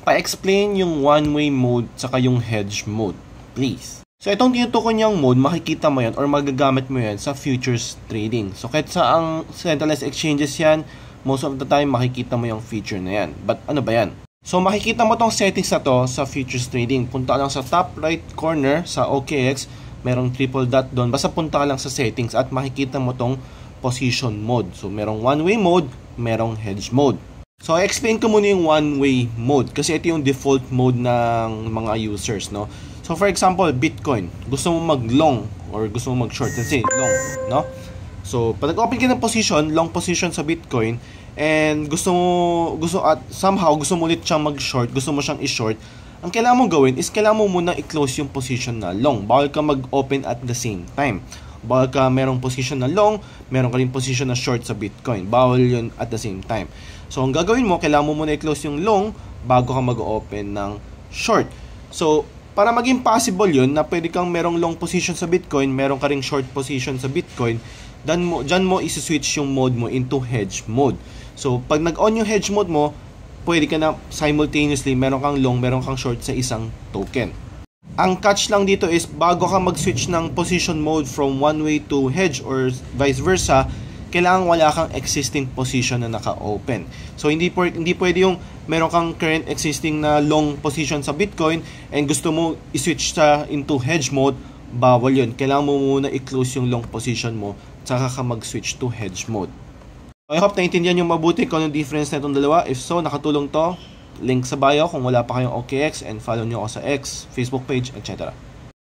pa-explain yung one-way mode saka yung hedge mode, please. So, itong tinutukoy niyang mode, makikita mo yan or magagamit mo yan sa futures trading. So, kahit sa ang centralized exchanges yan, most of the time, makikita mo yung feature na yan. But, ano ba yan? So, makikita mo tong settings na to sa futures trading. Punta lang sa top right corner sa OKX, merong triple dot doon. Basta punta lang sa settings at makikita mo tong position mode. So, merong one-way mode, merong hedge mode. So, explain ko muna yung one-way mode kasi ito yung default mode ng mga users, no? So, for example, Bitcoin. Gusto mo mag-long or gusto mo mag-short. Let's say, long, no? So, pag nag-open ka ng position, long position sa Bitcoin, and somehow gusto mo ulit siyang mag-short, gusto mo siyang i-short, ang kailangan mong gawin is kailangan mo muna i-close yung position na long. Bawal ka mag-open at the same time. Bawal ka merong position na long, meron ka rin position na short sa Bitcoin. Bawal yun at the same time. So, ang gagawin mo, kailangan mo muna i-close yung long bago ka mag-open ng short. So, para maging possible yun na pwede kang merong long position sa Bitcoin, meron ka ring short position sa Bitcoin, dyan mo isi-switch yung mode mo into hedge mode. So, pag nag-on yung hedge mode mo, pwede ka na simultaneously meron kang long, meron kang short sa isang token. Ang catch lang dito is bago ka mag-switch ng position mode from one way to hedge or vice versa, kailangan wala kang existing position na naka-open. So, hindi pwede yung meron kang current existing na long position sa Bitcoin and gusto mo i-switch sa into hedge mode, bawal yun. Kailangan mo muna i-close yung long position mo saka ka mag-switch to hedge mode. So, I hope naintindihan yung mabuti kung anong difference na itong dalawa. If so, nakatulong to. Link sa bio kung wala pa kayong OKX and follow nyo ako sa X, Facebook page, etc.